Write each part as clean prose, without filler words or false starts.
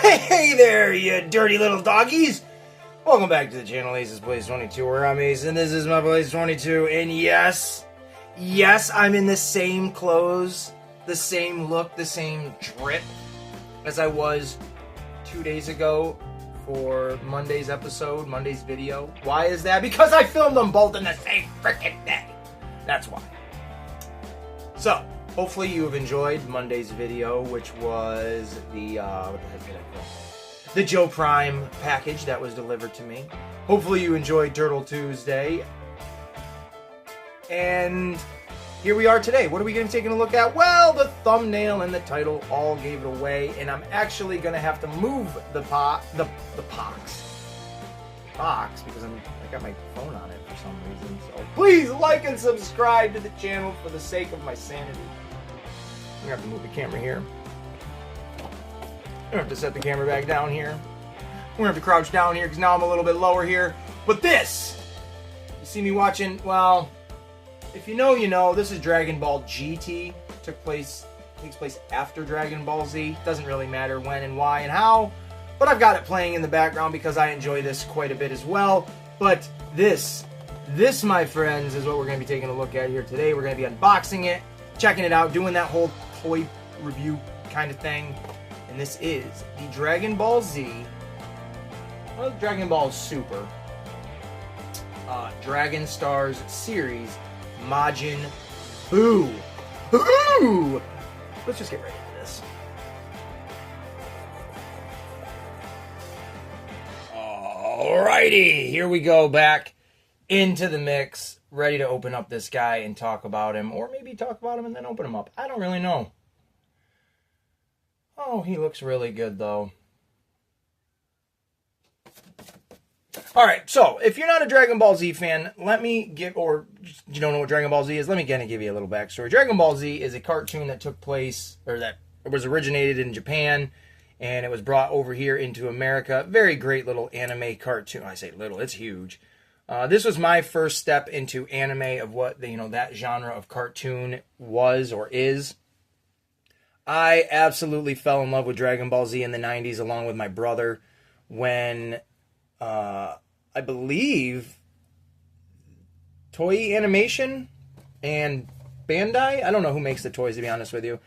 Hey there, you dirty little doggies! Welcome back to the channel, Ace's Place 22, where I'm Ace, and this is my Place 22, and yes, I'm in the same clothes, the same look, the same drip as I was 2 days ago for Monday's episode, Monday's video. Why is that? Because I filmed them both in the same freaking day. That's why. So, hopefully you have enjoyed Monday's video, which was the, what the heck did I call it? The Joe Prime package that was delivered to me. Hopefully you enjoyed Turtle Tuesday. And here we are today. What are we going to be taking a look at? Well, the thumbnail and the title all gave it away, and I'm actually going to have to move the box because I got my phone on it for some reason. So please like and subscribe to the channel for the sake of my sanity. I'm gonna have to move the camera here. I'm gonna have to set the camera back down here. We're gonna have to crouch down here because now I'm a little bit lower here. But this, you see me watching, well, if you know, you know, this is Dragon Ball GT. Takes place after Dragon Ball Z. Doesn't really matter when and why and how, but I've got it playing in the background because I enjoy this quite a bit as well. But this, my friends, is what we're going to be taking a look at here today. We're going to be unboxing it, checking it out, doing that whole toy review kind of thing. And this is the Dragon Ball Z, well, Dragon Ball Super, Dragon Stars series, Majin Buu. Ooh! Let's just get right into this. Alrighty, here we go, back into the mix, ready to open up this guy and talk about him, or maybe talk about him and then open him up. I don't really know. Oh, he looks really good, though. Alright, so, if you're not a Dragon Ball Z fan, let me give, or you don't know what Dragon Ball Z is, let me kind of give you a little backstory. Dragon Ball Z is a cartoon that took place, or that was originated in Japan, and it was brought over here into America. Very great little anime cartoon. I say little, it's huge. This was my first step into anime of what that genre of cartoon was or is. I absolutely fell in love with Dragon Ball Z in the 90s along with my brother when I believe Toei Animation and Bandai, I don't know who makes the toys to be honest with you,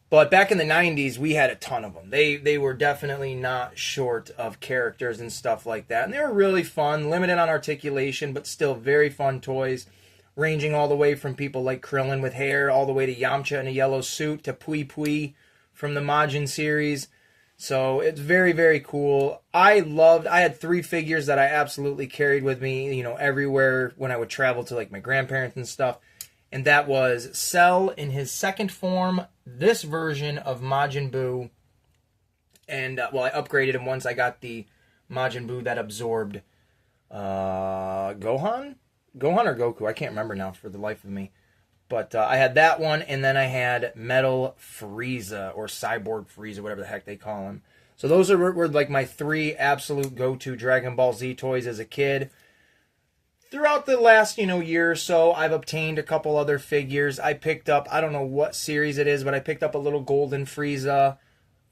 but back in the 90s we had a ton of them. They were definitely not short of characters and stuff like that, and they were really fun, limited on articulation, but still very fun toys, ranging all the way from people like Krillin with hair, all the way to Yamcha in a yellow suit, to Pui Pui from the Majin series. So it's very, very cool. I had 3 figures that I absolutely carried with me, everywhere when I would travel to like my grandparents and stuff. And that was Cell in his second form, this version of Majin Buu. And, I upgraded him once I got the Majin Buu that absorbed Gohan? Gohan or Goku? I can't remember now for the life of me. But I had that one, and then I had Metal Frieza, or Cyborg Frieza, whatever the heck they call him. So those were like my 3 absolute go-to Dragon Ball Z toys as a kid. Throughout the last, year or so, I've obtained a couple other figures. I picked up, I don't know what series it is, but I picked up a little golden Frieza.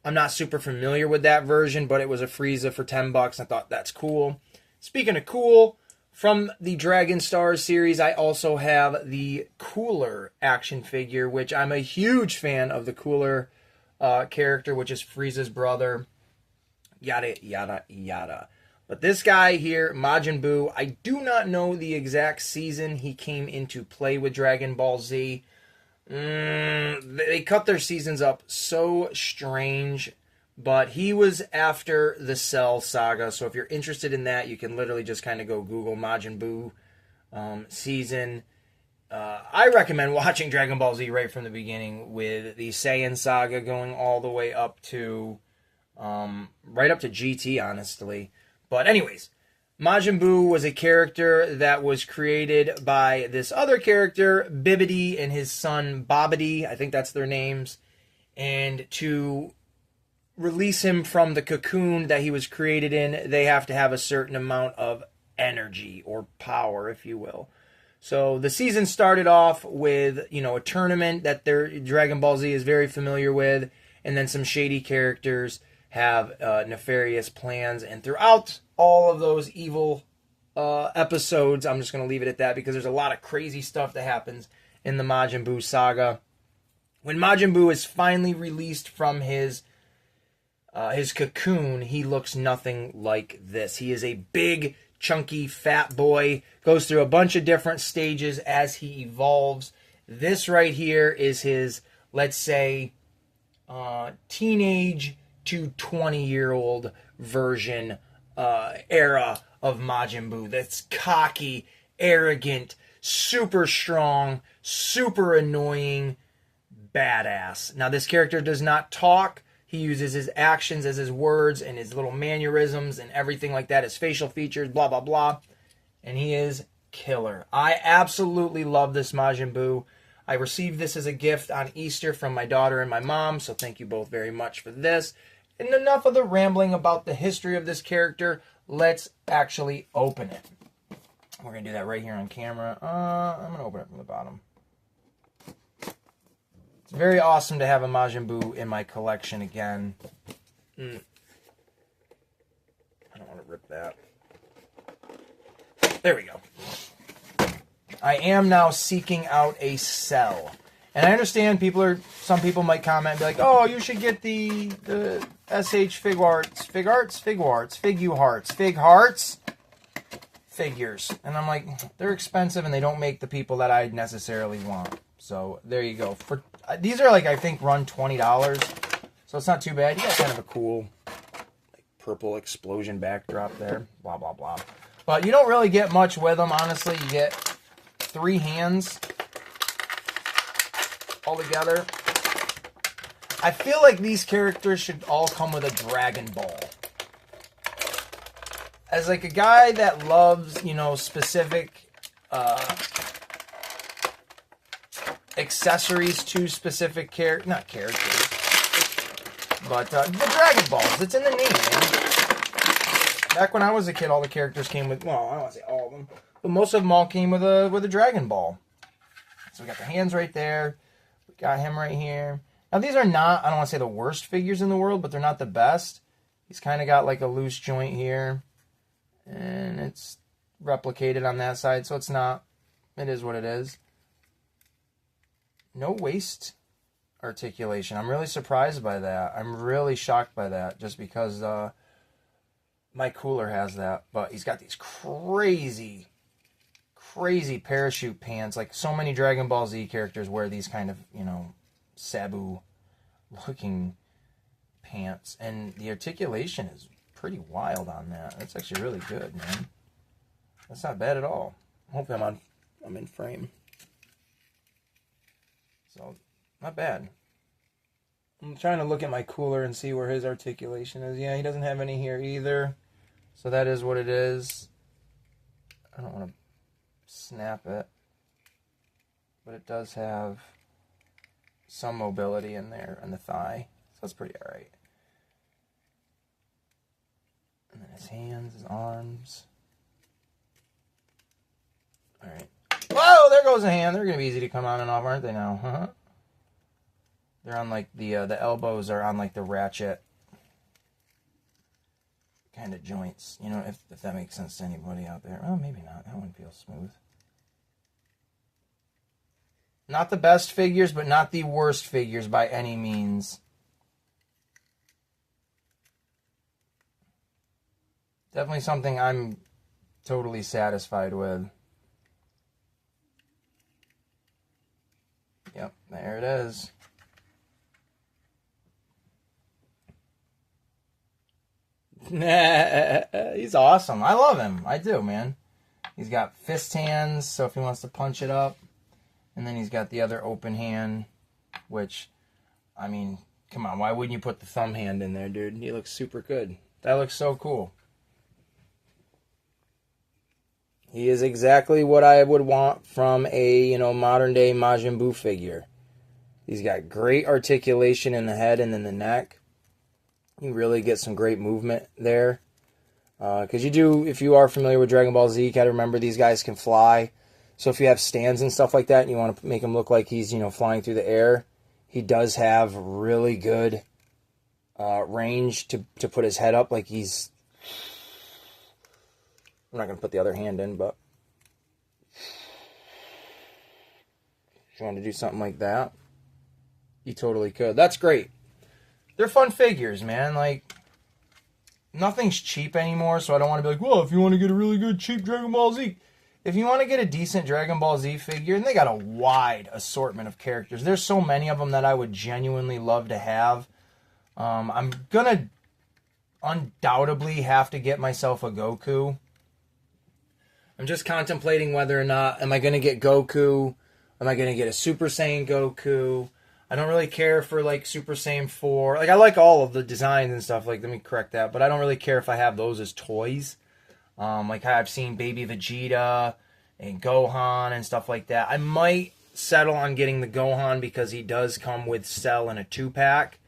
I'm not super familiar with that version, but it was a Frieza for $10. I thought that's cool. Speaking of cool, from the Dragon Stars series, I also have the Cooler action figure, which I'm a huge fan of the Cooler character, which is Frieza's brother, yada, yada, yada. But this guy here, Majin Buu, I do not know the exact season he came into play with Dragon Ball Z. They cut their seasons up so strange. But he was after the Cell saga, so if you're interested in that, you can literally just kind of go Google Majin Buu season. I recommend watching Dragon Ball Z right from the beginning with the Saiyan saga going all the way up to, right up to GT, honestly. But anyways, Majin Buu was a character that was created by this other character, Bibbidi, and his son Bobbidi, I think that's their names, and to release him from the cocoon that he was created in, they have to have a certain amount of energy or power, if you will. So the season started off with, a tournament that Dragon Ball Z is very familiar with, and then some shady characters have nefarious plans. And throughout all of those evil episodes, I'm just going to leave it at that because there's a lot of crazy stuff that happens in the Majin Buu saga. When Majin Buu is finally released from his cocoon, he looks nothing like this. He is a big, chunky, fat boy, goes through a bunch of different stages as he evolves. This right here is his, let's say, teenage to 20-year-old version era of Majin Buu. That's cocky, arrogant, super strong, super annoying, badass. Now, this character does not talk. He uses his actions as his words and his little mannerisms and everything like that, his facial features, blah, blah, blah. And he is killer. I absolutely love this Majin Buu. I received this as a gift on Easter from my daughter and my mom, so thank you both very much for this. And enough of the rambling about the history of this character. Let's actually open it. We're going to do that right here on camera. I'm going to open it from the bottom. It's very awesome to have a Majin Buu in my collection again. I don't want to rip that. There we go. I am now seeking out a cell. And I understand some people might comment and be like, oh, you should get the SH Fig Hearts, figures. And I'm like, they're expensive and they don't make the people that I necessarily want. So there you go. These are like, I think, run $20. So it's not too bad. You got kind of a cool purple explosion backdrop there. Blah, blah, blah. But you don't really get much with them, honestly. You get 3 hands all together. I feel like these characters should all come with a Dragon Ball. As like a guy that loves, specific accessories to specific not characters, but the Dragon Balls. It's in the name, man. Back when I was a kid, all the characters came with, well, I don't want to say all of them, but most of them all came with a Dragon Ball. So we got the hands right there. We got him right here. Now these are not, I don't want to say the worst figures in the world, but they're not the best. He's kind of got like a loose joint here. And it's replicated on that side, so it's not, it is what it is. No waist articulation. I'm really surprised by that. I'm really shocked by that, just because my cooler has that. But he's got these crazy parachute pants. Like so many Dragon Ball Z characters wear these kind of, Sabu looking pants. And the articulation is pretty wild on that. That's actually really good, man. That's not bad at all. Hopefully I'm in frame. So, not bad. I'm trying to look at my cooler and see where his articulation is. Yeah, he doesn't have any here either. So that is what it is. I don't want to snap it. But it does have some mobility in there on the thigh. So that's pretty alright. And then his hands, his arms. Alright. Whoa, there goes a hand. They're going to be easy to come on and off, aren't they now? Huh? They're on like the elbows are on like the ratchet kind of joints. If that makes sense to anybody out there. Oh, maybe not. That one feels smooth. Not the best figures, but not the worst figures by any means. Definitely something I'm totally satisfied with. Yep, there it is. He's awesome. I love him. I do, man. He's got fist hands, so if he wants to punch it up. And then he's got the other open hand, which, I mean, come on. Why wouldn't you put the thumb hand in there, dude? He looks super good. That looks so cool. He is exactly what I would want from a, modern-day Majin Buu figure. He's got great articulation in the head and in the neck. You really get some great movement there. Because if you are familiar with Dragon Ball Z, you gotta remember these guys can fly. So if you have stands and stuff like that, and you want to make him look like he's, flying through the air, he does have really good range to put his head up like he's... I'm not going to put the other hand in, but if you want to do something like that, you totally could. That's great. They're fun figures, man. Like, nothing's cheap anymore, so I don't want to be like, well, if you want to get a really good cheap Dragon Ball Z. If you want to get a decent Dragon Ball Z figure, and they got a wide assortment of characters. There's so many of them that I would genuinely love to have. I'm going to undoubtedly have to get myself a Goku. I'm just contemplating whether or not, am I going to get Goku? Am I going to get a Super Saiyan Goku? I don't really care for, like, Super Saiyan 4. Like, I like all of the designs and stuff. Like, let me correct that. But I don't really care if I have those as toys. Like, I've seen Baby Vegeta and Gohan and stuff like that. I might settle on getting the Gohan because he does come with Cell in a 2-pack.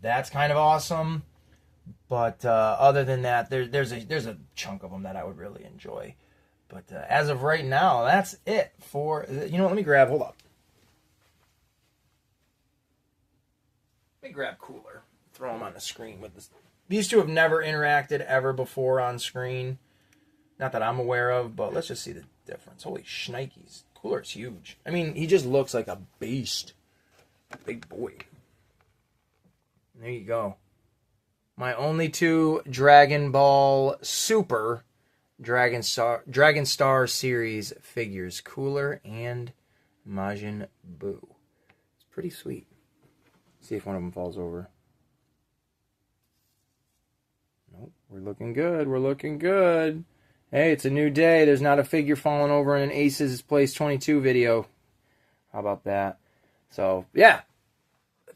That's kind of awesome. But other than that, there's a chunk of them that I would really enjoy. But as of right now, that's it for... You know what? Let me grab... Hold up. Let me grab Cooler. Throw him on the screen with this. These two have never interacted ever before on screen. Not that I'm aware of, but let's just see the difference. Holy shnikes. Cooler's huge. I mean, he just looks like a beast. Big boy. There you go. My only two Dragon Ball Super Dragon Star series figures, Cooler and Majin Buu. It's pretty sweet. See if one of them falls over. Nope, we're looking good. We're looking good. Hey, it's a new day. There's not a figure falling over in an Aces Place 22 video. How about that? So, yeah.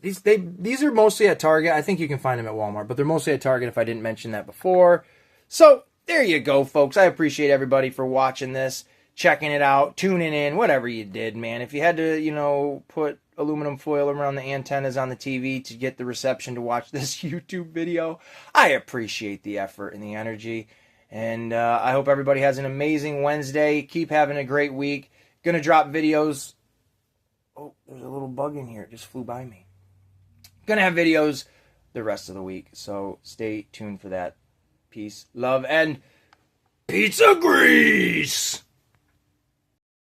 These are mostly at Target. I think you can find them at Walmart, but they're mostly at Target if I didn't mention that before. So, there you go, folks. I appreciate everybody for watching this, checking it out, tuning in, whatever you did, man. If you had to, you know, put aluminum foil around the antennas on the TV to get the reception to watch this YouTube video, I appreciate the effort and the energy. And I hope everybody has an amazing Wednesday. Keep having a great week. Gonna drop videos. Oh, there's a little bug in here. It just flew by me. Gonna have videos the rest of the week, so stay tuned for that. Peace, love, and pizza grease!